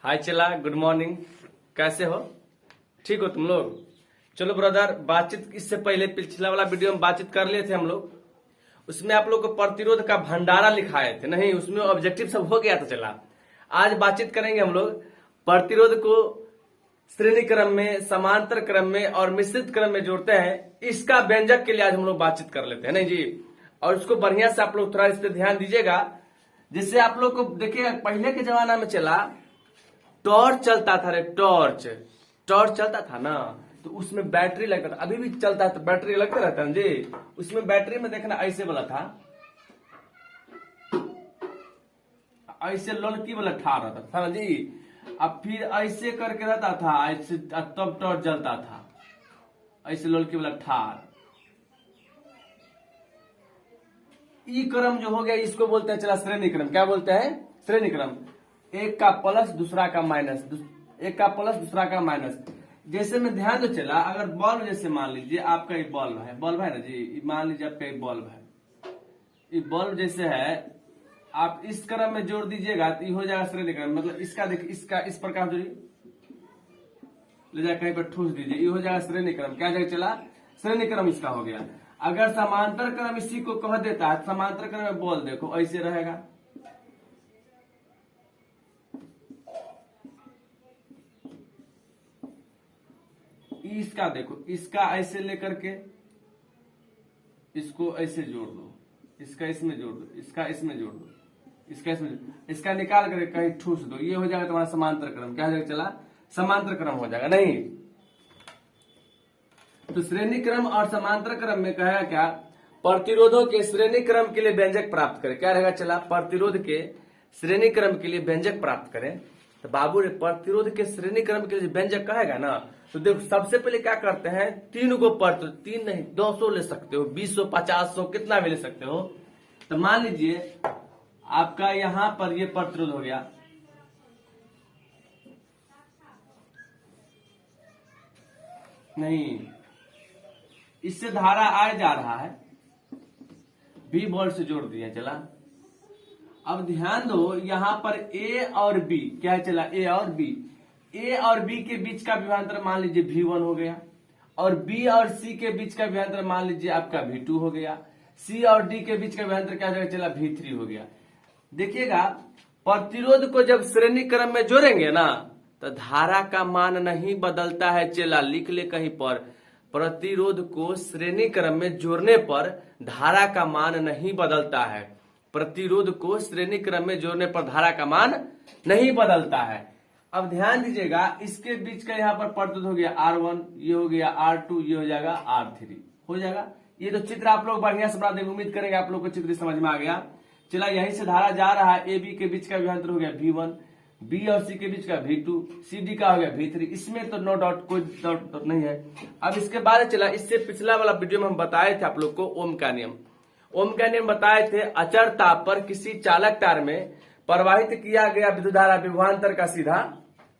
हाय चला, good morning. कैसे हो? ठीक हो तुम लोग? चलो ब्रदर, बातचीत इससे पहले पिछला वाला वीडियो में बातचीत कर लिए थे हम लोग। उसमें आप लोग को प्रतिरोध का भंडारा लिखाए थे, नहीं उसमें ऑब्जेक्टिव सब हो गया था। चला आज बातचीत करेंगे हम लोग प्रतिरोध को श्रेणी क्रम में, समांतर क्रम में और मिश्रित क्रम में जोड़ते हैं। इसका व्यंजक के लिए आज हम लोग बातचीत कर लेते हैं, नहीं जी। और उसको बढ़िया से आप लोग थोड़ा इस पर ध्यान दीजिएगा। जिससे आप लोग को देखिएगा, पहले के जमाना में चला टॉर्च चलता था रे, टॉर्च चलता था ना, तो उसमें बैटरी लगता था। अभी भी चलता है तो बैटरी लगता रहता है जी। उसमें बैटरी में देखना ऐसे वाला था, ऐसे लड़की वाला ठार रहता था जी। अब फिर ऐसे करके रहता था, ऐसे तब टॉर्च जलता था, ऐसे लड़की वाला ठार। ई क्रम जो हो गया इसको बोलते हैं चला श्रेणी क्रम। क्या बोलते हैं? श्रेणी क्रम। एक का प्लस दूसरा का माइनस, एक का प्लस दूसरा का माइनस। जैसे में ध्यान दो चला, अगर बल्ब जैसे मान लीजिए आपका एक बल्ब है ना जी। मान लीजिए आपका एक बल्ब है, ये बल्ब जैसे है, आप इस क्रम में जोड़ दीजिएगा तो ये हो जाएगा श्रेणी क्रम। मतलब इसका देखिए, इसका इस प्रकार जोड़िए, ले जाकर कहीं पर ठूस दीजिए, ये हो जाएगा श्रेणी क्रम। क्या जाएगा चला? श्रेणी क्रम इसका हो गया। अगर समांतर क्रम इसी को कह देता है, समांतर क्रम में बोल देखो ऐसे रहेगा, इसका देखो, इसका ऐसे लेकर के इसको ऐसे जोड़ दो, इसका इसमें जोड़ दो, इसका इसमें जोड़ दो, इसका इसमें, इसका निकाल करके कहीं ठूस दो, ये हो जाएगा तुम्हारा समांतर क्रम। क्या हो जाएगा चला? समांतर क्रम हो जाएगा, नहीं। तो श्रेणी क्रम और समांतर क्रम में कहेगा क्या? प्रतिरोधों के श्रेणी क्रम के लिए व्यंजक प्राप्त करें। क्या रहेगा चला? प्रतिरोध के श्रेणी क्रम के लिए व्यंजक प्राप्त करें। तो बाबू रे, प्रतिरोध के श्रेणी क्रम के लिए व्यंजक कहेगा ना, तो देखो सबसे पहले क्या करते हैं, तीन को प्रतिरोध, तीन नहीं 200 ले सकते हो, 200, 50, 100 कितना भी ले सकते हो। तो मान लीजिए आपका यहां पर ये प्रतिरोध हो गया, नहीं इससे धारा आए जा रहा है, बी वोल्ट से जोड़ दिया चला। अब ध्यान दो, यहां पर ए और बी क्या है चला? ए और बी, ए और बी के बीच का विभवांतर मान लीजिए V1 हो गया, और बी और सी के बीच का विभवांतर मान लीजिए आपका V2 हो गया, सी और डी के बीच का विभवांतर क्या हो जाएगा चला? V3 हो गया। देखिएगा, प्रतिरोध को जब श्रेणी क्रम में जोड़ेंगे ना, तो धारा का मान नहीं बदलता है चला। लिख ले कहीं पर, प्रतिरोध को श्रेणी क्रम में जोड़ने पर धारा का मान नहीं बदलता है। प्रतिरोध को श्रेणी क्रम में जोड़ने पर धारा का मान नहीं बदलता है। अब ध्यान दीजिएगा, इसके बीच का यहाँ पर प्रतिरोध हो गया R1, ये हो गया R2, ये हो जाएगा R3 हो जाएगा। ये तो चित्र आप लोग बढ़िया से बना देंगे, उम्मीद करेंगे आप लोग को चित्र समझ में आ गया। चला, यहीं से धारा जा रहा है, ए बी के बीच का विभवांतर हो गया V1, बी और सी के बीच का V2, सी डी का हो गया V3। इसमें तो नो डाउट, कोई डाउट नहीं है। अब इसके बाद चला, इससे पिछला वाला वीडियो में हम बताए थे आप लोग को ओम का नियम। ओम का नियम बताए थे, अचर ताप पर किसी चालक तार में प्रवाहित किया गया विद्युत धारा विभवांतर का सीधा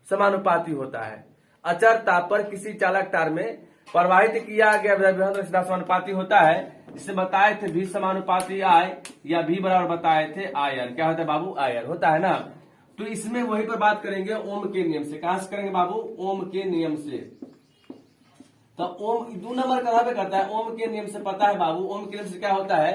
समानुपाती होता है। अचर ताप पर किसी चालक तार में प्रवाहित किया गया विभवांतर सीधा समानुपाती होता है। जिसे बताए थे V समानुपाती I, या V बराबर बताए थे IR। क्या होता है बाबू? IR होता है ना। तो इसमें वहीं पर बात करेंगे ओम के नियम से। कहां से करेंगे बाबू? ओम के नियम से। तो ओम 2 नंबर का पे करता है, ओम के नियम से पता है बाबू। ओम के नियम से क्या होता है?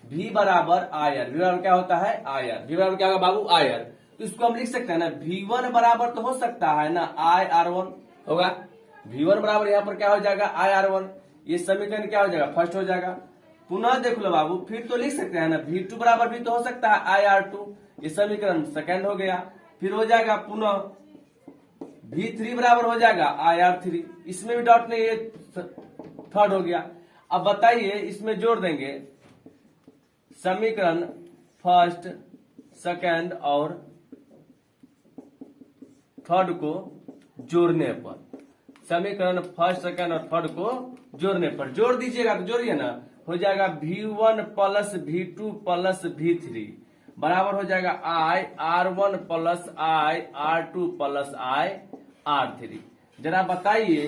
V बराबर IR। V बराबर क्या होता है? IR। V बराबर क्या होगा बाबू? IR। तो इसको हम लिख सकते हैं ना, V1 बराबर तो हो सकता है ना IR1 होगा। V1 बराबर यहाँ पर क्या हो जाएगा? IR1। ये समीकरण क्या हो जाएगा? फर्स्ट हो जाएगा। पुनः देख लो बाबू, फिर तो लिख सकते हैं ना, V2 बराबर भी तो हो सकता है IR2। ये समीकरण सेकंड हो गया। फिर हो जाएगा पुनः V3 बराबर हो जाएगा IR3। इसमें भी डाउट नहीं, ये थर्ड हो गया। अब बताइए, इसमें जोड़ देंगे समीकरण फर्स्ट, सेकंड और थर्ड को जोड़ने पर, समीकरण फर्स्ट, सेकंड और थर्ड को जोड़ने पर जोड़ दीजिएगा तो जोड़िए ना, हो जाएगा V1 plus V2 plus V3 बराबर हो जाएगा I R1 plus I R2 plus I R3। जरा बताइए,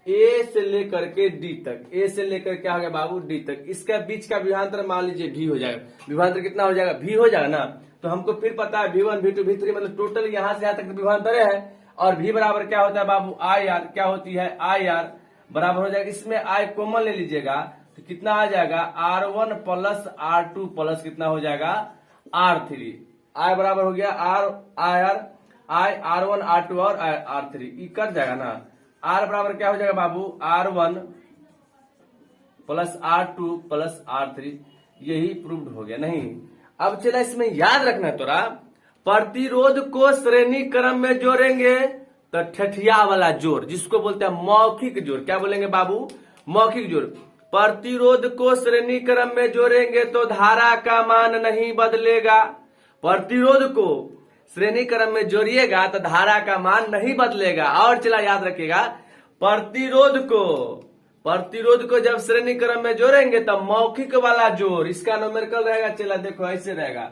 ए से लेकर के डी तक, ए से लेकर क्या हो गया बाबू? डी तक, इसका बीच का विभवांतर मान लीजिए V हो जाएगा। विभवांतर कितना हो जाएगा? V हो जाएगा ना। तो हमको फिर पता है V1 V2 V3 मतलब टोटल यहां से यहां तक विभवांतरे है। और V बराबर क्या होता है बाबू IR, क्या होती है IR बराबर हो जाएगा, इसमें I कॉमन ले लीजिएगा तो कितना आ जाएगा R1 प्लस R2 प्लस कितना हो जाएगा R3। I बराबर हो गया I R1 R2 और R3 ये कट जाएगा ना। R बराबर क्या हो जाएगा बाबू R1 plus R2 plus R3, यही प्रूव्ड हो गया। नहीं अब चला इसमें याद रखना तोरा, प्रतिरोध को श्रेणी क्रम में जोड़ेंगे तो ठठिया वाला जोड़ जिसको बोलते हैं मौखिक जोड़, क्या बोलेंगे बाबू मौखिक जोड़। प्रतिरोध को श्रेणी क्रम में जोड़ेंगे तो धारा का मान नहीं बदलेगा। प्रतिरोध को श्रेणी क्रम में जोड़िएगा तो धारा का मान नहीं बदलेगा। और चला याद रखिएगा, प्रतिरोध को जब श्रेणी क्रम में जोड़ेंगे तो मौखिक वाला जोड़ इसका न्यूमेरिकल रहेगा। चला देखो ऐसे रहेगा,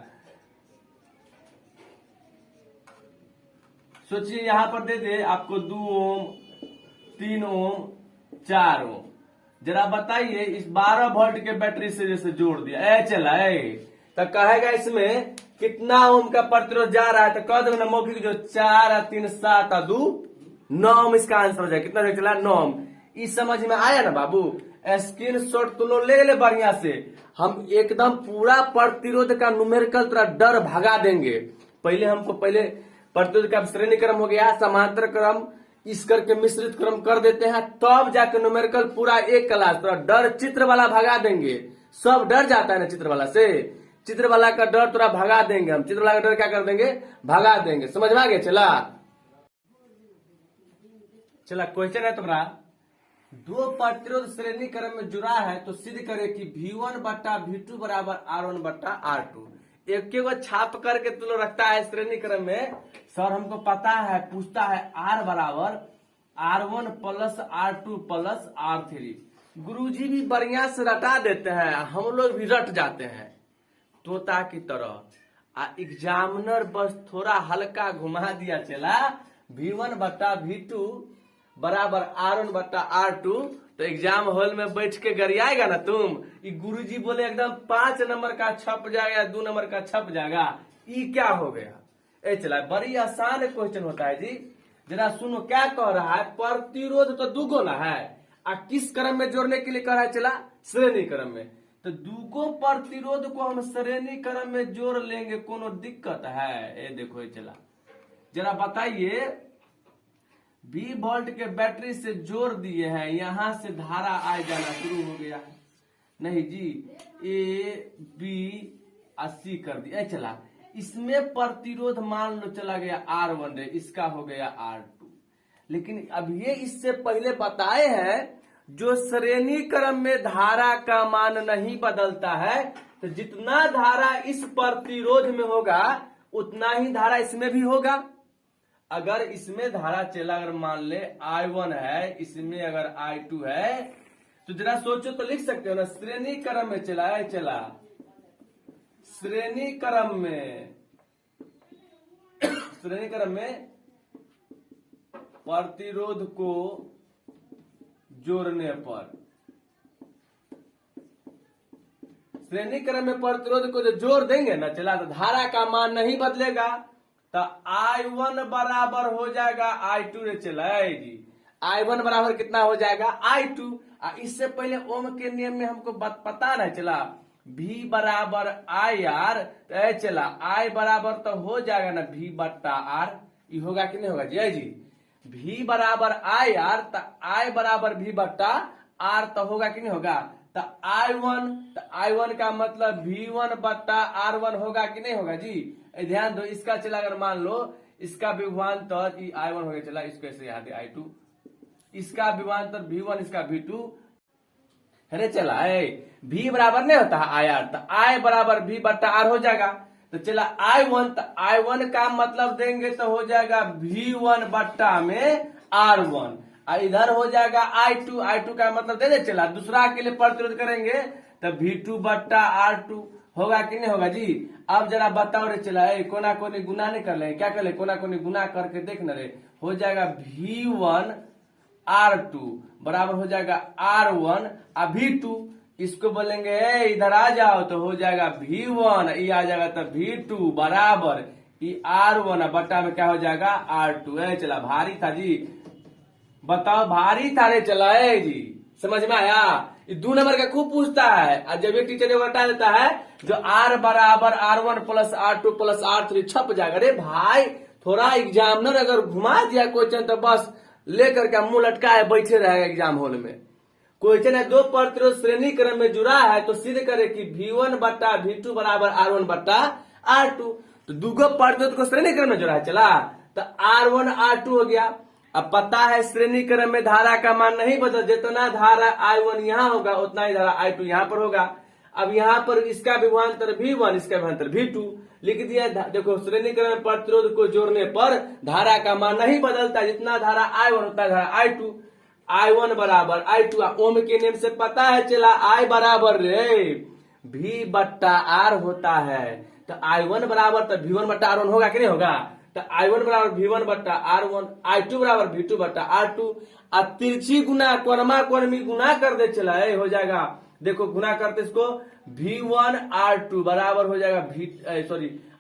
सोचिए यहां पर दे दे आपको 2 ओम 3 ओम 4 ओम, जरा बताइए इस 12 वोल्ट के बैटरी से जैसे जोड़ दिया चला तो कहेगा इसमें कितना ओम का प्रतिरोध जा रहा है, तो कह दो ना मौखिक जो 4 3 7 2 9 ओम इसका आंसर हो जाए। कितना चला 9 ओम। इस समझ में आया ना बाबू, स्क्रीन शॉट तुम लोग ले ले बढ़िया से, हम एकदम पूरा प्रतिरोध का न्यूमेरिकल तरह डर भगा देंगे। पहले प्रतिरोध का श्रेणी क्रम हो गया, समांतर क्रम, इस करके मिश्रित क्रम कर देते हैं, तब जाके न्यूमेरिकल पूरा एक क्लास तो डर चित्र वाला भगा देंगे। सब डर जाता है ना चित्र वाला से, चित्र वाला का डर थोड़ा भगा देंगे हम, चित्र वाला का डर क्या कर देंगे भगा देंगे। समझ में आ गया। चला क्वेश्चन है तुम्हारा, दो प्रतिरोध श्रेणी क्रम में जुड़ा है तो सिद्ध करे कि V1 बट्टा V2 बराबर R1 बट्टा R2। एक छाप करके तुम लोग रखता है श्रेणी क्रम में, सर हमको पता है पूछता है R बराबर R1 plus R2 plus R3। गुरुजी भी बढ़िया से रटा देते हैं, हम लोग भी रट जाते हैं तोता की तरह। एग्जामिनर बस थोड़ा हल्का घुमा दिया चला V1 बट्टा V2 बराबर R1 बट्टा R2, तो एग्जाम हॉल में बैठ के गरियाएगा ना तुम, ये गुरुजी बोले एकदम 5 नंबर का छप जाएगा 2 नंबर का छप जाएगा, ये क्या हो गया। चला बड़ी आसान क्वेश्चन होता है जी, जरा सुनो क्या कह रहा है। प्रतिरोध तो दुगुना है, किस क्रम में जोड़ने के लिए कह रहा है, चला श्रेणी क्रम में। तो दुगो प्रतिरोध को हम श्रेणी क्रम में जोड़ लेंगे, कोनो दिक्कत है। देखो चला जरा बताइए, 20 वोल्ट के बैटरी से जोड़ दिए हैं, यहां से धारा आ जाना शुरू हो गया है। नहीं जी, A B और C कर दिया। चला इसमें प्रतिरोध मान लो चला गया R1 है, इसका हो गया R2। लेकिन अब ये इससे पहले बताए हैं जो श्रेणी क्रम में धारा का मान नहीं बदलता है, तो जितना धारा इस प्रतिरोध में होगा उतना ही धारा इसमें भी होगा। अगर इसमें धारा चला अगर मान ले I1 है, इसमें अगर I2 है, तो जरा सोचो तो लिख सकते हो ना, श्रेणी क्रम में चला श्रेणी क्रम में प्रतिरोध को जोड़ने पर, श्रेणी क्रम में प्रतिरोध को जो जोड़ देंगे ना चला, तो धारा का मान नहीं बदलेगा। तो I1 बराबर हो जाएगा I2 रे चला जी, I1 बराबर कितना हो जाएगा I2। इससे पहले ओम के नियम में हमको पता ना चला V बराबर IR, तो चला I बराबर तो हो जाएगा ना V बट्टा R, ये होगा कि नहीं होगा जय जी। V बराबर IR तो I बराबर V बट्टा R तो होगा कि नहीं होगा। तो I1 का मतलब V1 बट्टा R1 होगा कि नहीं होगा जी। ध्यान दो, इसका चला अगर मान लो इसका विभवांतर I1 हो गया, चला इसको ऐसे याद है I2, इसका विभवांतर V1 इसका V2 है चला V बराबर नहीं होता है IR, तो I बराबर V बट्टा R हो जाएगा। तो चला I1, तो I1 का मतलब देंगे तो हो जाएगा V1 बट्टा में R1, इधर हो जाएगा I2 का मतलब दे दे चला, दूसरा के लिए प्रतिरोध करेंगे तो V2 बट्टा R2 होगा कि नहीं होगा जी। अब जरा बताओ रे चला, कोना कोनी गुना नहीं कर ले, क्या कर ले कोना कोनी गुना करके देखना रे, हो जाएगा V1 R2 बराबर हो जाएगा R1 और V2, इसको बोलेंगे ए इधर आ जाओ तो हो जाएगा V1, ये आ जाएगा तो V2 बराबर ये R1 बट्टा में क्या हो जाएगा R2। चला भारी था जी, बताओ भारी था रे, चला है जी, समझ में आया। ये 2 नंबर का खूब पूछता है, और जब एक टीचर बता देता है जो R बराबर R1 plus R2 plus R3 छप जाएगा। अरे भाई थोड़ा एग्जामिनर अगर घुमा दिया क्वेश्चन तो बस लेकर के मुंह लटकाए बैठे रहेगा एग्जाम हॉल में। क्वेश्चन है 2 प्रतिरोध श्रेणी क्रम में जुड़ा है तो सिद्ध करे कि V1 बट्टा V2 बराबर R1 बट्टा R2। तो दूगो प्रतिरोध को श्रेणी क्रम में जुड़ा है, चला तो R1 R2 हो गया। अब पता है श्रेणी क्रम में धारा का मान नहीं बदल, जितना धारा I1 यहाँ होगा उतना ही धारा I2 यहाँ पर होगा। अब यहाँ पर इसका विभवांतर V1, इसका विभवांतर V2 लिख दिया। देखो श्रेणी क्रम में प्रतिरोध को जोड़ने पर धारा का मान नहीं बदलता, जितना धारा I1 उतना धारा I2। I1 बराबर I2, ओम के नियम से पता है चला I बराबर रे V बट्टा R होता है। तो I1 बराबर तो V1 बट्टा R1 होगा कि नहीं होगा। तो I1 बराबर V1 बट्टा R1, I2 बराबर V2 बट्टा R2। और तिरछी गुना कोरमा कोणमी गुना कर दे चला हो जाएगा। देखो गुना करते इसको V1 R2 बराबर हो जाएगा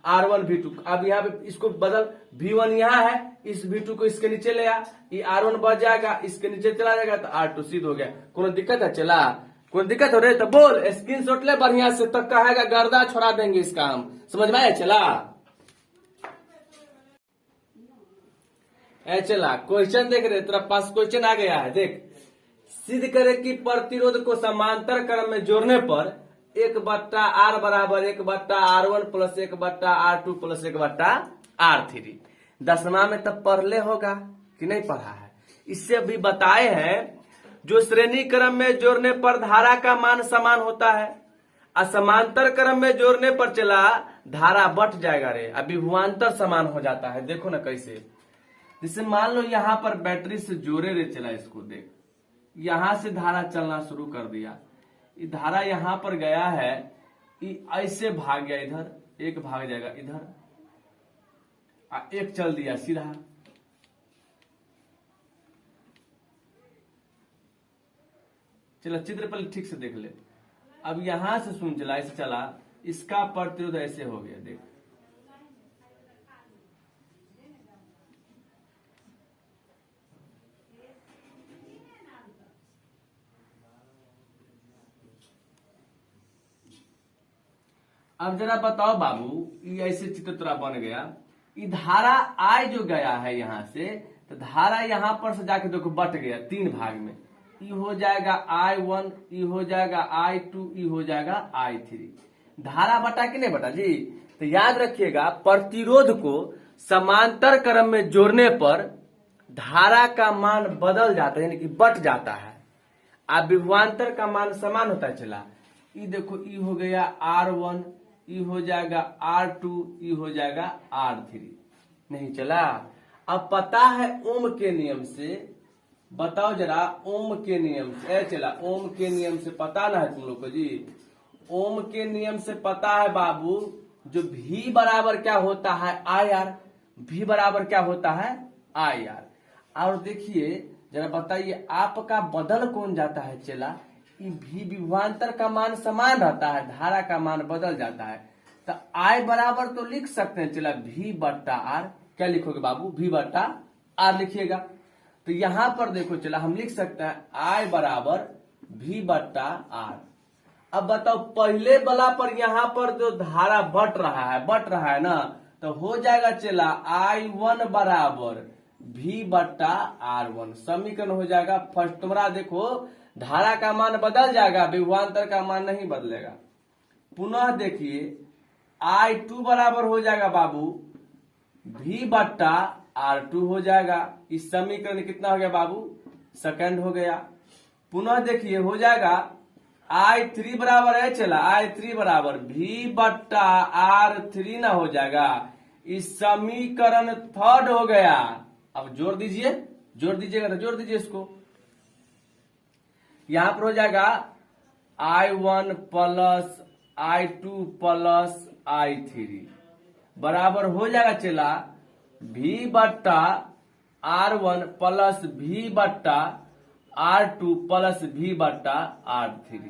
R1 V2। अब यहाँ पे इसको बदल, V1 यहाँ है, इस V2 को इसके नीचे ले आ, ये R1 बच जाएगा, इसके नीचे चला जाएगा तो R2 सिद्ध हो गया। कोनो दिक्कत है चला, कोई दिक्कत हो रही तो बोल, स्क्रीनशॉट ले बढ़िया से, तक कहेगा गर्दा छोड़ा देंगे इसका हम, समझ में आया चला। चला क्वेश्चन देख रहे, तेरा पास क्वेश्चन आ गया है, देख सिद्ध करे कि प्रतिरोध को समांतर क्रम में जोड़ने पर 1 बट्टा R बराबर 1 बट्टा R1 प्लस 1 बट्टा R2 प्लस 1 बट्टा R3। 10वां में तब पढ़ ले होगा कि नहीं पढ़ा है। इससे भी बताए हैं जो श्रेणी क्रम में जोड़ने पर धारा का मान समान होता है, असमांतर क्रम में जोड़ने पर चला धारा बट जाएगा रे, अभी विभवांतर समान हो जाता है। देखो ना कैसे, जैसे मान लो यहाँ पर बैटरी से जोड़े रे चला, इसको देख यहां से धारा चलना शुरू कर दिया, ये धारा यहां पर गया है, ये ऐसे भाग गया इधर, एक भाग जाएगा इधर, एक चल दिया सीधा। चला चित्र पर ठीक से देख ले। अब यहां से सुन चला, ऐसे चला, इसका प्रतिरोध ऐसे हो गया, देख अब जरा बताओ बाबू, ये ऐसे चित्र तेरा बन गया, ये धारा I जो गया है यहां से, तो धारा यहां पर से जाके देखो बट गया 3 भाग में, ये हो जाएगा I1, ये हो जाएगा I2, ये हो जाएगा I3। धारा बटा कि नहीं बटा जी। तो याद रखिएगा प्रतिरोध को समांतर क्रम में जोड़ने पर धारा का मान बदल जाता है, यानी कि बट जाता है, अब विभवांतर का मान समान होता है। चला ये देखो, ये हो गया R1, ये हो जाएगा R2, ये हो जाएगा R3। नहीं चला। अब पता है ओम के नियम से, बताओ जरा ओम के नियम से, चला ओम के नियम से पता ना है तुम लोग को जी। ओम के नियम से पता है बाबू, जो V बराबर क्या होता है IR, V बराबर क्या होता है IR। और देखिए जरा बताइए आपका बदल कौन जाता है चला, भी विभवांतर का मान समान रहता है, धारा का मान बदल जाता है। तो I बराबर तो लिख सकते हैं चला V बट्टा R, क्या लिखोगे बाबू V बट्टा R लिखिएगा। तो यहां पर देखो चला हम लिख सकते हैं I बराबर V बट्टा R। अब बताओ पहले वाला पर यहां पर जो धारा बट रहा है ना, तो हो जाएगा चला I1 बराबर V बट्टा R1, समीकरण हो जाएगा फर्स्ट। तुम्हारा देखो धारा का मान बदल जाएगा, विभवांतर का मान नहीं बदलेगा। पुनः देखिए I2 बराबर हो जाएगा बाबू V बट्टा R2 हो जाएगा। इस समीकरण कितना हो गया बाबू, सेकंड हो गया। पुनः देखिए हो जाएगा I3 बराबर है चला, I3 बराबर V बट्टा R3 ना हो जाएगा, इस समीकरण थर्ड हो गया। अब जोड़ दीजिएगा तो जोड़ दीजिए इसको, यहां पर हो जाएगा I1 plus I2 plus I3 बराबर हो जाएगा चला V बट्टा R1 प्लस V बट्टा R2 प्लस V बट्टा R3।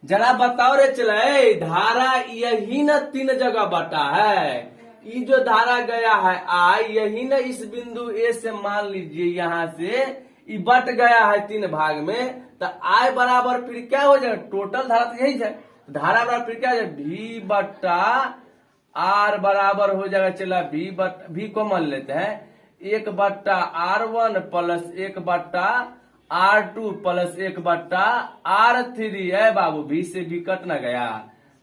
जरा बताओ रे चले, धारा यही न 3 जगह बटा है। ये जो धारा गया है आई, यही न इस बिंदु ए से मान लीजिए यहां से ये बट गया है 3 भाग में, तो आई बराबर फिर क्या हो जाएगा, टोटल धारा तो यही है, धारा बराबर फिर क्या हो जाएगा, भी बट्टा आर बराबर हो जाएगा, चला भी को मान लेते हैं, 1/R1 plus 1/R2 plus 1/R3 है बाबू, भी से भी कट न गया,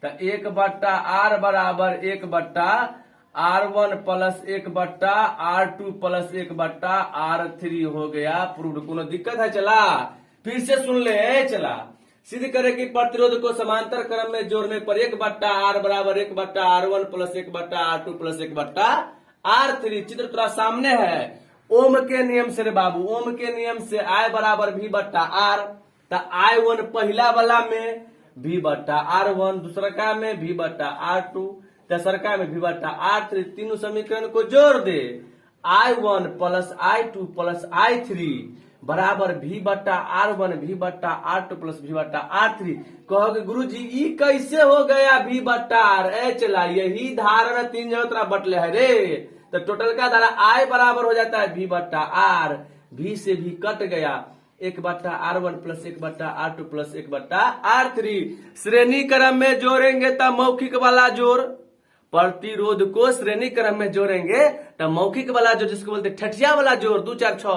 तो 1/R बराबर 1/R1 plus 1/R2 plus 1/R3 हो गया। प्रूव्ड। कोनो दिक्कत है? चला फिर से सुन ले, चला सिद्ध करे कि प्रतिरोध को समांतर क्रम में जोड़ने पर 1/R बराबर 1/R1 plus 1/R2 plus 1/R3। चित्र थोड़ा सामने है। ओम के नियम से रे बाबू, ओम के नियम से I बराबर V बट्टा आर, तो I1 पहला वाला में V बट्टा R1, दूसरा में V बट्टा R2, तेसरका में V बट्टा R3, तीनों समीकरण को जोड़ दे। I1 plus I2 plus I3 बराबर V बट्टा R1 V बट्टा R2 प्लस V बट्टा R3। कहोगे गुरुजी ई कैसे हो गया V बट्टा R? ए चला, यही धारा 3 जगह तरह बटले है रे, तो टोटल का धारा I बराबर हो जाता है V बट्टा R, V से भी कट गया, 1/R1 plus 1/R2 plus 1/R3। श्रेणी क्रम में जोड़ेंगे तब मौखिक वाला जोड़, प्रतिरोध को श्रेणी क्रम में जोड़ेंगे तो मौखिक वाला जोड़, जिसको बोलते ठठिया वाला जोड़, 2 4 6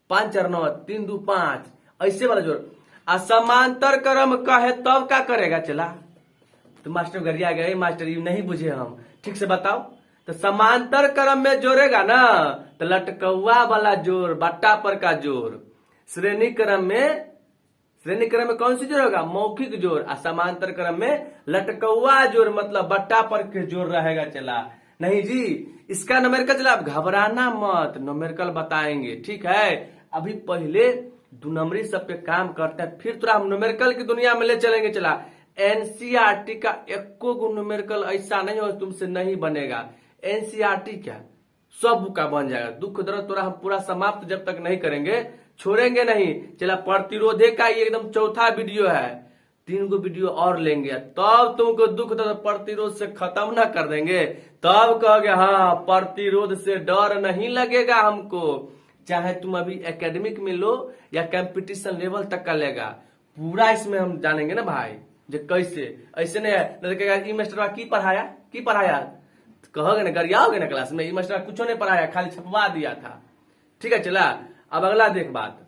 5 4 9 3 2 5 ऐसे वाला जोड़। आ समांतर क्रम कहे तब का करेगा? चला तो मास्टर गरिया गए, मास्टर ये नहीं बुझे हम, ठीक से बताओ। तो समांतर क्रम में जोड़ेगा ना तो लटकौआ वाला जोड़, बट्टा पर का जोड़। श्रेणी क्रम में कौन सी जोड़ होगा? मौखिक जोड़। और समांतर क्रम में लटकौआ जोड़, मतलब बट्टा पर के जोड़ रहेगा। चला नहीं जी, इसका न्यूमेरिकल, चला आप घबराना मत, न्यूमेरिकल बताएंगे, ठीक है। अभी पहले 2 नंबरी सब पे काम करते हैं, फिर थोड़ा हम न्यूमेरिकल की दुनिया में ले चलेंगे। चला एनसीईआरटी का एको गो न्यूमेरिकल ऐसा नहीं हो तुमसे नहीं बनेगा। एनसीईआरटी क्या सब बुक का बन जाएगा। दुख दर्द तोरा हम पूरा समाप्त जब तक नहीं करेंगे, छोड़ेंगे नहीं। चला प्रतिरोधे का ये एकदम चौथा वीडियो है, 3 गो वीडियो और लेंगे, तब तुमको दुख दर्द प्रतिरोध से खत्म ना कर देंगे, तब कहोगे हाँ प्रतिरोध से डर नहीं लगेगा हमको। चाहे तुम अभी एकेडमिक में लो या कंपटीशन लेवल तक का लेगा, पूरा इसमें हम जानेंगे ना भाई, जो कैसे ऐसे नहीं है। ई मास्टर की पढ़ाया कहोगे ना, गरियाओगे ना क्लास में, ई मास्टर कुछ नहीं पढ़ाया, खाली छपवा दिया था, ठीक है। चला अब अगला देख बात।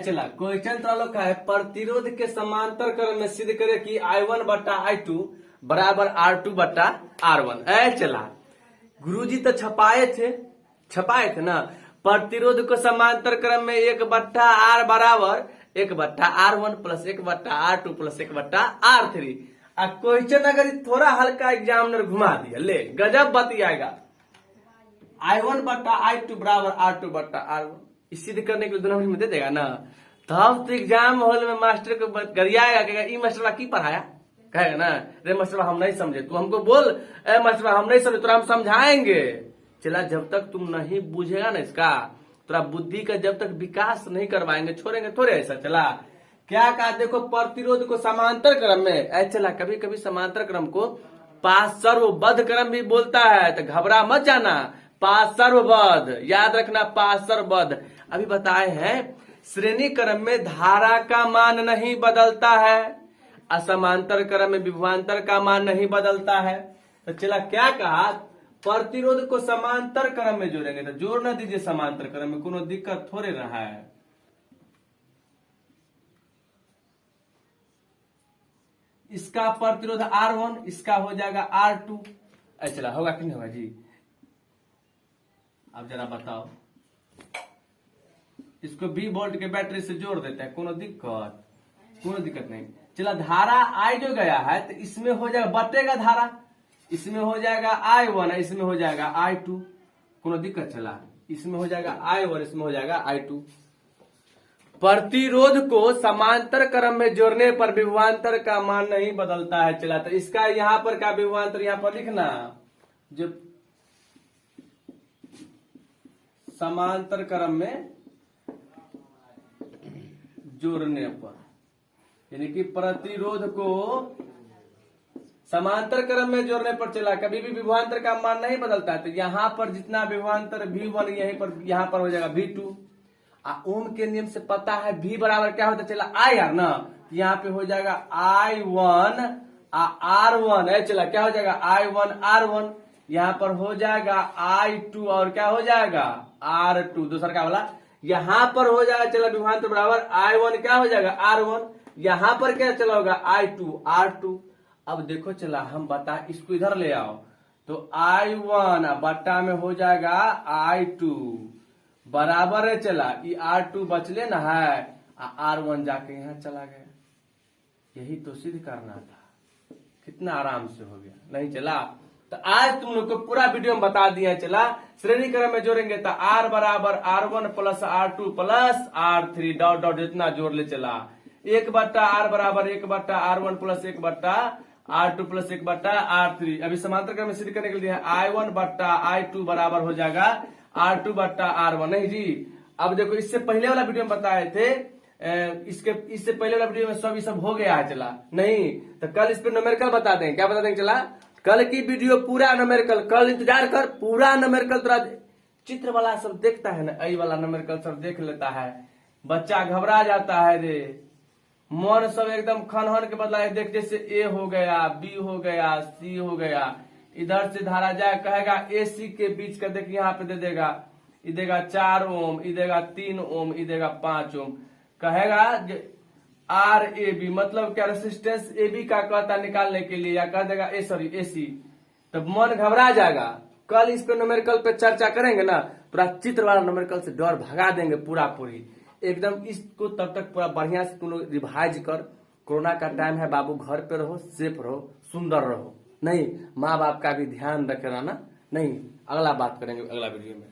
चला क्वेश्चन तो लोग का है, प्रतिरोध के समांतर क्रम में सिद्ध करे कि I1 बट्टा I2 बराबर R2 बट्टा R1। चला गुरुजी तो छपाए थे ना, प्रतिरोध को समांतर क्रम में 1/R बराबर 1/R1 plus 1/R2 plus 1/R3। Question अगर थोड़ा हल्का एग्जामिनर घुमा दिया, ले गजब बतियाएगा। I1 बट्टा I2 बराबर R2 बट्टा R1, इस सिद्ध करने के लिए 2 नंबर में दे देगा ना, तब तो एग्जाम हॉल में मास्टर को गरियाएगा, कहेगा ई मास्टर की पढ़ाया, कहेगा ना रे मास्टर हम नहीं समझे, तू हमको बोल ए मास्टर हम नहीं समझे, तो हम समझाएंगे। चला जब तक तुम नहीं बुझेगा ना इसका, तोरा बुद्धि का जब तक विकास नहीं करवाएंगे, छोड़ेंगे थोड़े ऐसा। चला क्या कहा देखो, प्रतिरोध को समांतर क्रम में, चला कभी कभी समांतर क्रम को पार्श्वबद्ध क्रम भी बोलता है, तो घबरा मत जाना, पार्श्वबद्ध याद रखना, पार्श्वबद्ध। अभी बताए हैं श्रेणी क्रम में धारा का मान नहीं बदलता है, असमांतर क्रम में विभवांतर का मान नहीं बदलता है। तो चला क्या कहा, प्रतिरोध को समांतर क्रम में जोड़ेंगे, तो जोड़ ना दीजिए समांतर क्रम में, कोनो दिक्कत थोड़े रहा है। इसका प्रतिरोध R1, इसका हो जाएगा R2। चला होगा कि नहीं होगा जी? अब जरा बताओ, इसको 20 वोल्ट के बैटरी से जोड़ देते हैं, कोनो दिक्कत नहीं। चला धारा I जो गया है तो इसमें हो जाएगा, बटेगा धारा, इसमें हो जाएगा I1, इसमें हो जाएगा I2, कोनो दिक्कत? चला इसमें हो जाएगा I1, इसमें हो जाएगा I2। प्रतिरोध को समांतर क्रम में जोड़ने पर विभवांतर का मान नहीं बदलता है। चला तो इसका यहां पर का विभवांतर यहां पर लिखना, जो समांतर क्रम में जोड़ने पर, यानी कि प्रतिरोध को समांतर क्रम में जोड़ने पर चला। कभी भी विभवांतर का मान नहीं बदलता है, तो यहाँ पर जितना विभवांतर V1 यहीं पर यहाँ पर हो जाएगा V2। ओम के नियम से पता है V बराबर क्या होता चला IR ना, यहाँ पे हो जाएगा I1 R1 है चला, क्या हो जाएगा I1 R1, यहाँ पर हो जाएगा I2 और क्या हो जाएगा R2 दूसरा क्या बोला, यहाँ पर हो जाएगा चला विभवांतर बराबर I1 क्या हो जाएगा R1, यहाँ पर क्या चला होगा I2 R2। अब देखो चला हम बता इसको इधर ले आओ, तो I1 बट्टा में हो जाएगा I2 बराबर है चला ये R2 बचले ना है, R1 जाके यहाँ चला गया। यही तो सिद्ध करना था, कितना आराम से हो गया, नहीं चला। तो आज तुम लोग को पूरा वीडियो में बता दिया चला, श्रेणी क्रम में जोड़ेंगे तो R बराबर R1 plus R2 plus R3 dot dot जितना जोड़ ले चला, 1/R बराबर 1/R1 plus 1/R2 plus 1/R3। अभी समांतर क्रम में सिद्ध करने के लिए I1 बट्टा I2 बराबर हो जाएगा R2 बट्टा R1। नहीं जी, अब देखो इससे पहले वाला वीडियो में बताए थे, इससे पहले वाला वीडियो में सब हो गया है चला, नहीं तो कल इस पे न्यूमेरिकल बता देंगे। क्या बता देंगे चला, कल की वीडियो पूरा न्यूमेरिकल, कल इंतजार कर, पूरा न्यूमेरिकल तेरा चित्र वाला सब देखता है ना, आई वाला न्यूमेरिकल सब देख लेता है, बच्चा घबरा जाता है रे, मन सब एकदम खनहन के बदला है, देख जैसे ए हो गया, बी हो गया, सी हो गया, इधर से धारा जाए कहेगा AC के बीच का, देख यहाँ पे दे देगा, ये देगा 4 ओम, ये देगा 3 ओम, ये देगा 5 ओम, कहेगा RAB मतलब क्या रेसिस्टेंस AB का कहता निकालने के लिए, या कह देगा AC, तब मन घबरा जाएगा। कल इस पे न्यूमेरिकल पे चर्चा करेंगे ना, पूरा चित्र वाला न्यूमेरिकल से डर भगा देंगे पूरा पूरी एकदम। इसको तब तक पूरा बढ़िया से तुम लोग रिवाइज कर, कोरोना का टाइम है बाबू, घर पे रहो, सेफ रहो, सुंदर रहो, नहीं माँ बाप का भी ध्यान रखे रहना, नहीं अगला बात करेंगे अगला वीडियो में।